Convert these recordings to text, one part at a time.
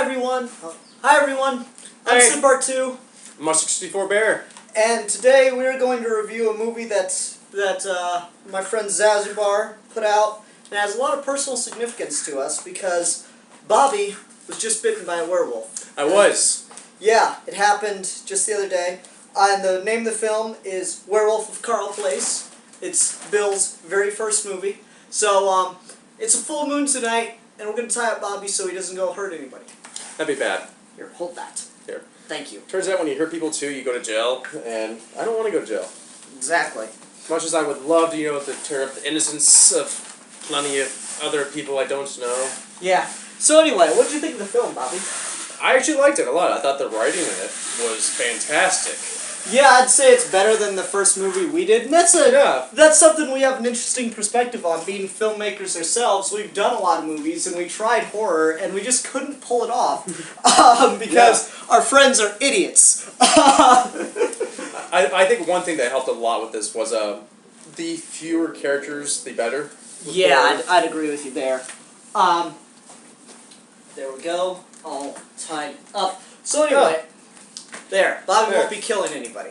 everyone. Hi everyone. I'm Hey. Sid2, I'm 64 Bear. and today we're going to review a movie that my friend Zazubar put out, and it has a lot of personal significance to us because Bobby was just bitten by a werewolf. I was. Yeah, it happened just the other day. And the name of the film is Werewolf of Carle Place. It's Bill's very first movie. So it's a full moon tonight, and we're going to tie up Bobby so he doesn't go hurt anybody. That'd be bad. Here, hold that. Here. Thank you. Turns out when you hurt people too, you go to jail, and I don't want to go to jail. Exactly. As much as I would love to, to turn up the innocence of plenty of other people I don't know. Yeah. So anyway, what did you think of the film, Bobby? I actually liked it a lot. I thought the writing in it was fantastic. Yeah, I'd say it's better than the first movie we did, and that's something we have an interesting perspective on. Being filmmakers ourselves, we've done a lot of movies, and we tried horror, and we just couldn't pull it off because our friends are idiots. I think one thing that helped a lot with this was the fewer characters, the better. Yeah, I'd agree with you there. There we go, all tied up. So anyway, there, Bobby won't be killing anybody.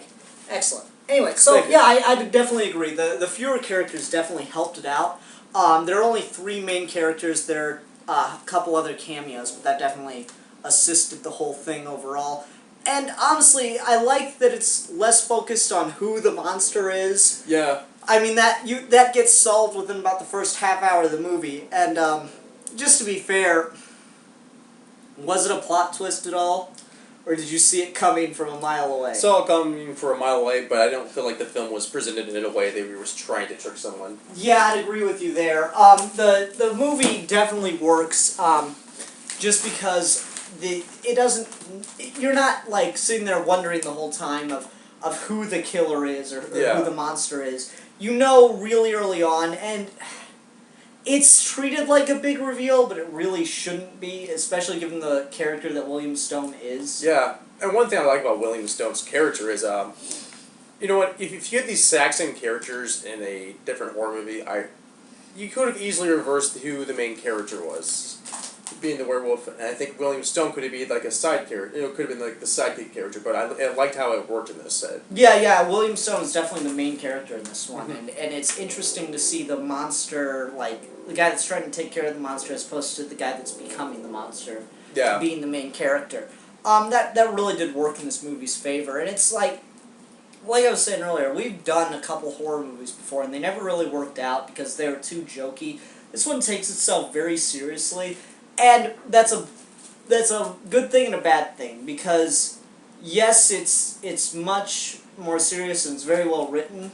Excellent. Anyway, so yeah, I definitely agree. The fewer characters definitely helped it out. There are only 3 main characters. There are a couple other cameos, but that definitely assisted the whole thing overall. And honestly, I like that it's less focused on who the monster is. Yeah. I mean, that gets solved within about the first half hour of the movie. And just to be fair, was it a plot twist at all? Or did you see it coming from a mile away? Saw it coming from a mile away, but I don't feel like the film was presented in a way that we was trying to trick someone. Yeah, I'd agree with you there. The movie definitely works, just because it doesn't. You're not like sitting there wondering the whole time of who the killer is or who the monster is. You know really early on, and it's treated like a big reveal, but it really shouldn't be, especially given the character that William Stone is. Yeah, and one thing I like about William Stone's character is, you know what, if you had these exact same characters in a different horror movie, you could have easily reversed who the main character was, being the werewolf, and I think William Stone could have been like a side character, could have been like the sidekick character, but I liked how it worked in this set. Yeah, William Stone is definitely the main character in this one, and it's interesting to see the monster, like, the guy that's trying to take care of the monster as opposed to the guy that's becoming the monster, being the main character. That really did work in this movie's favor, and it's like I was saying earlier, we've done a couple horror movies before, and they never really worked out because they were too jokey. This one takes itself very seriously, and that's a good thing and a bad thing, because yes, it's much more serious and it's very well written,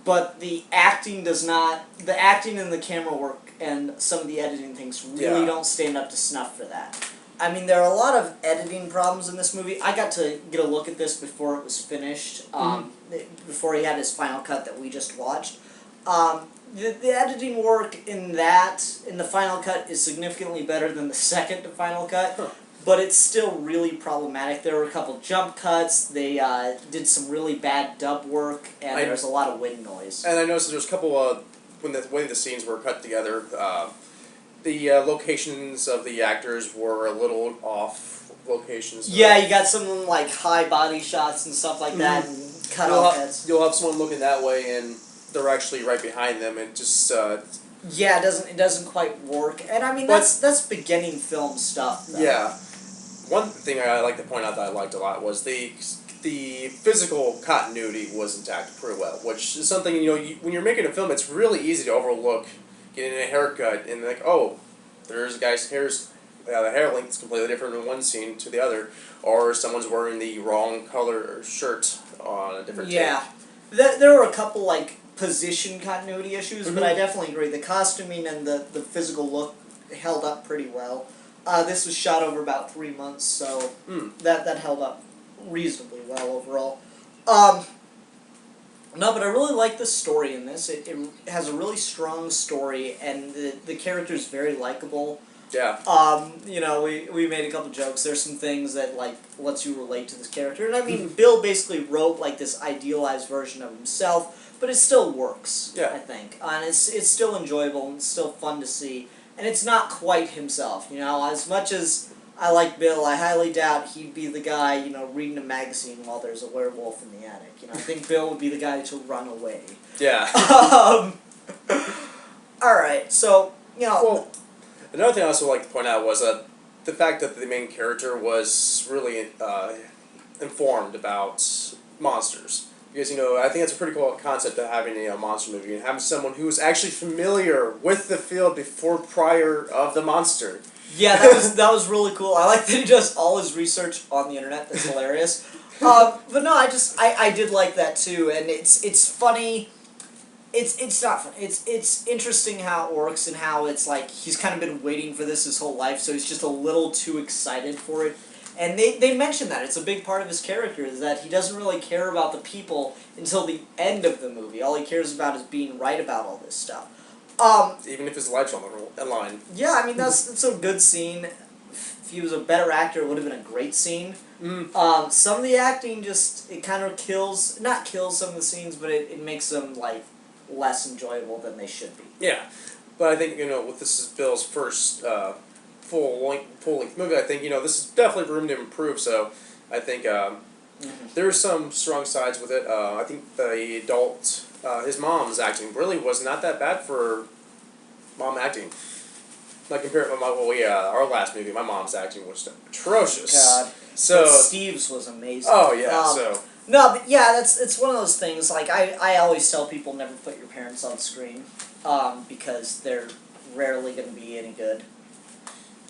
but the acting and the camera work and some of the editing things really don't stand up to snuff for that. I mean, there are a lot of editing problems in this movie. I got to get a look at this before it was finished, before he had his final cut that we just watched. The editing work in the final cut is significantly better than the second to final cut, but it's still really problematic. There were a couple jump cuts, they did some really bad dub work, and there was a lot of wind noise. And I noticed there was a couple, when the way the scenes were cut together, the locations of the actors were a little off locations. Yeah, you got some like high body shots and stuff like that, and cut off heads. You'll have someone looking that way, and they're actually right behind them, and just yeah, it doesn't quite work, and I mean that's beginning film stuff, though. Yeah, one thing I like to point out that I liked a lot was the physical continuity was intact pretty well, which is something when you're making a film, it's really easy to overlook getting a haircut and like, oh, there's a guy's hair's the hair length is completely different from one scene to the other, or someone's wearing the wrong color shirt on a different take. There were a couple like position continuity issues, but I definitely agree. The costuming and the physical look held up pretty well. This was shot over about 3 months, so that held up reasonably well overall. No, but I really like the story in this. It has a really strong story, and the character's very likable. Yeah. We made a couple jokes. There's some things that like lets you relate to this character, and I mean, Bill basically wrote like this idealized version of himself, but it still works. Yeah. I think, and it's still enjoyable and it's still fun to see, and it's not quite himself. As much as I like Bill. I highly doubt he'd be the guy, reading a magazine while there's a werewolf in the attic. I think Bill would be the guy to run away. Yeah. Alright, so, Well, another thing I also like to point out was the fact that the main character was really informed about monsters. Because, I think that's a pretty cool concept of having a monster movie and having someone who is actually familiar with the field prior of the monster. Yeah, that was really cool. I like that he does all his research on the internet. That's hilarious. But no, I did like that too, and it's funny. It's not funny. It's interesting how it works and how it's like he's kind of been waiting for this his whole life, so he's just a little too excited for it. And they mention that it's a big part of his character is that he doesn't really care about the people until the end of the movie. All he cares about is being right about all this stuff. Even if his life's on the line. Yeah, I mean that's a good scene. If he was a better actor, it would have been a great scene. Some of the acting it kind of not kills some of the scenes, but it makes them like less enjoyable than they should be. Yeah, but I think with this is Bill's first full length movie. I think this is definitely room to improve. So I think there's some strong sides with it. I think the adult. His mom's acting really was not that bad for mom acting. Like compared to our last movie, my mom's acting was atrocious. God. So but Steve's was amazing. Oh yeah. No, but yeah, it's one of those things. Like I always tell people never put your parents on screen, because they're rarely going to be any good.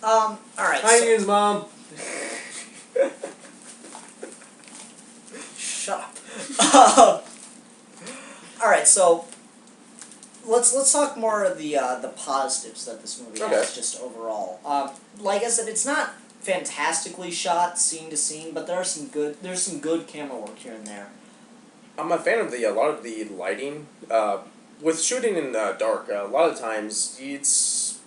All right. Hi, Ian's mom. Shut up. All right, so let's talk more of the positives that this movie has just overall. Like I said, it's not fantastically shot scene to scene, but there's some good camera work here and there. I'm a fan of a lot of the lighting. With shooting in dark, a lot of times it's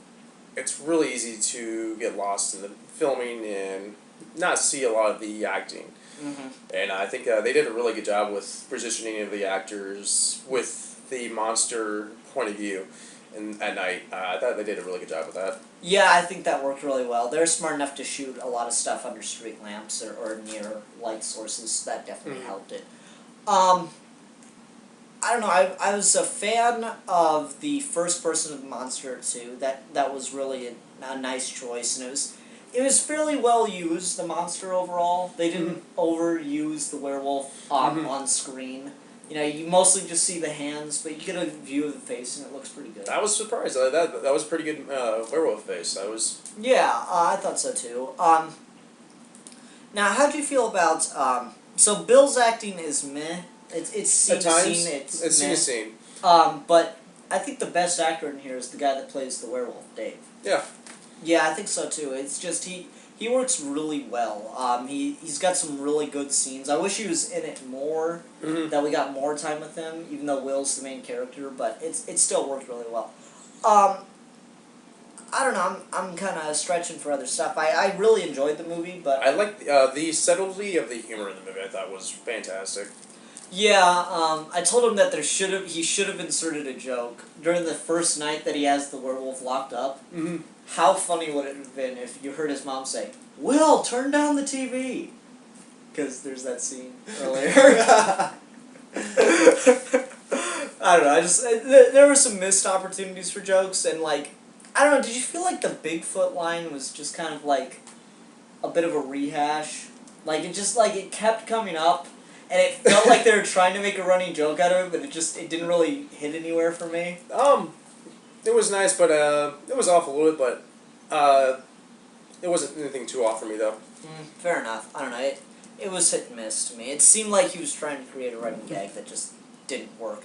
really easy to get lost in the filming and not see a lot of the acting. Mm-hmm. And I think they did a really good job with positioning of the actors with the monster point of view. And at night, I thought they did a really good job with that. Yeah, I think that worked really well. They're smart enough to shoot a lot of stuff under street lamps or near light sources. That definitely helped it. I don't know. I was a fan of the first person of the monster too. That was really a nice choice, and it was fairly well used, the monster overall. They didn't overuse the werewolf on screen. You mostly just see the hands, but you get a view of the face, and it looks pretty good. I was surprised. That was a pretty good werewolf face. Yeah, I thought so too. Now, how do you feel about... so Bill's acting is meh. It's scene to scene. It's scene to scene. But I think the best actor in here is the guy that plays the werewolf, Dave. Yeah. Yeah, I think so too. It's just he works really well. He's got some really good scenes. I wish he was in it more. That we got more time with him, even though Will's the main character. But it still worked really well. I don't know. I'm kind of stretching for other stuff. I really enjoyed the movie, but I like the subtlety of the humor in the movie. I thought was fantastic. Yeah, I told him that he should have inserted a joke during the first night that he has the werewolf locked up. How funny would it have been if you heard his mom say, "Will, turn down the TV," because there's that scene earlier. I don't know. There were some missed opportunities for jokes, and I don't know. Did you feel like the Bigfoot line was just kind of like a bit of a rehash? It kept coming up. And it felt like they were trying to make a running joke out of it, but it didn't really hit anywhere for me. It was nice, but it was off a little bit, but it wasn't anything too off for me, though. Fair enough. I don't know. It was hit and miss to me. It seemed like he was trying to create a running gag that just didn't work.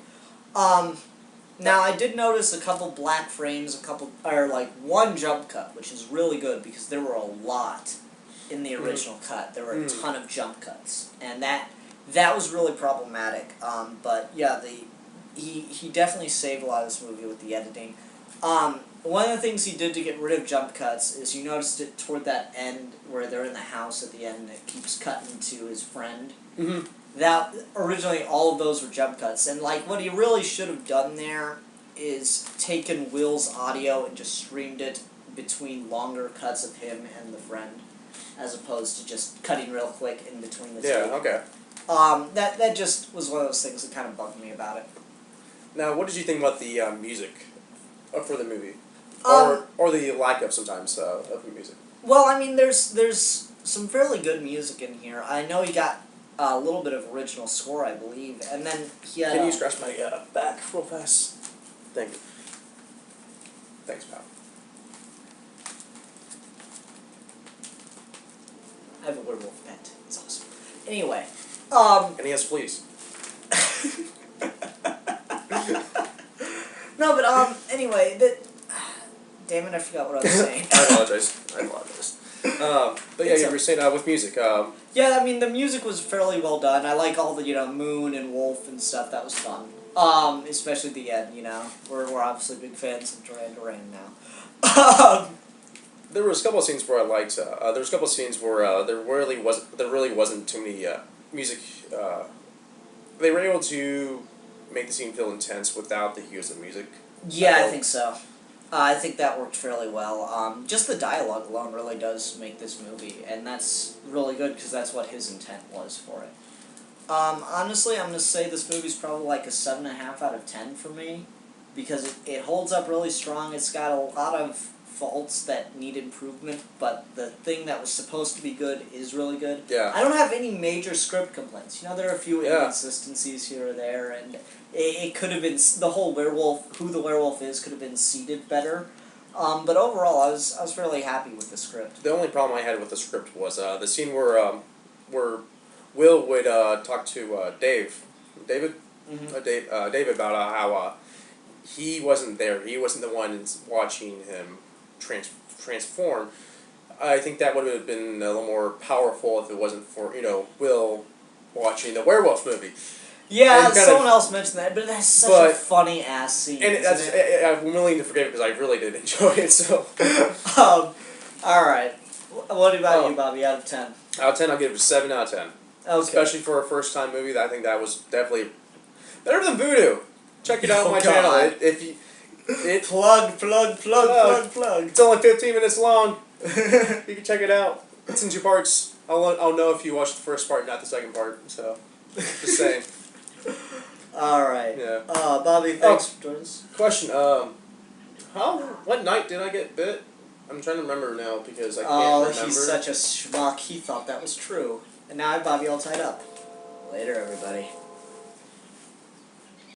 Now, I did notice a couple black frames, one jump cut, which is really good, because there were a lot in the original cut. There were a ton of jump cuts, and that was really problematic, but yeah, he definitely saved a lot of this movie with the editing. One of the things he did to get rid of jump cuts is you noticed it toward that end where they're in the house at the end and it keeps cutting to his friend. That originally all of those were jump cuts, and what he really should have done there is taken Will's audio and just streamed it between longer cuts of him and the friend. as opposed to just cutting real quick in between the two. Yeah, okay. That just was one of those things that kind of bugged me about it. Now, what did you think about the music for the movie? Or the lack of sometimes of the music? Well, I mean, there's some fairly good music in here. I know he got a little bit of original score, I believe, and then he had... Can you scratch my back real fast? Thank you. Thanks, pal. I have a werewolf pet. It's awesome. Anyway, And he has fleas. No, but anyway, damn it, I forgot what I was saying. I apologize. But yeah, you were saying with music. Yeah, I mean the music was fairly well done. I like all the moon and wolf and stuff. That was fun. Especially the end. We're obviously big fans of Duran Duran now. There was a couple of scenes where I liked. There was a couple of scenes where there really wasn't too many music. They were able to make the scene feel intense without the use of music. Yeah, I think so. I think that worked fairly well. Just the dialogue alone really does make this movie, and that's really good because that's what his intent was for it. Honestly, I'm going to say this movie's probably like a 7.5 out of 10 for me, because it holds up really strong. It's got a lot of faults that need improvement, but the thing that was supposed to be good is really good. Yeah. I don't have any major script complaints. There are a few inconsistencies here or there, and it could have been, the whole werewolf, who the werewolf is, could have been seeded better. But overall, I was fairly happy with the script. The only problem I had with the script was the scene where Will would talk to David about how he wasn't there. He wasn't the one watching him transform. I think that would have been a little more powerful if it wasn't for Will watching the werewolf movie. Yeah, someone else mentioned that, but that's such a funny ass scene. And I'm willing to forgive it because I really did enjoy it. So, all right. What about you, Bobby? Out of 10? Out of 10, I'll give it a 7 out of 10. Okay. Especially for a first time movie, I think that was definitely better than Voodoo. Check it out on my channel. Plug. Plug. It's only 15 minutes long. You can check it out. It's in 2 parts. I'll know if you watched the first part, not the second part. So, just saying. All right. Yeah. Bobby, thanks for joining us. Question. What night did I get bit? I'm trying to remember now because I can't remember. Oh, he's such a schmuck. He thought that was true. And now I have Bobby all tied up. Later, everybody.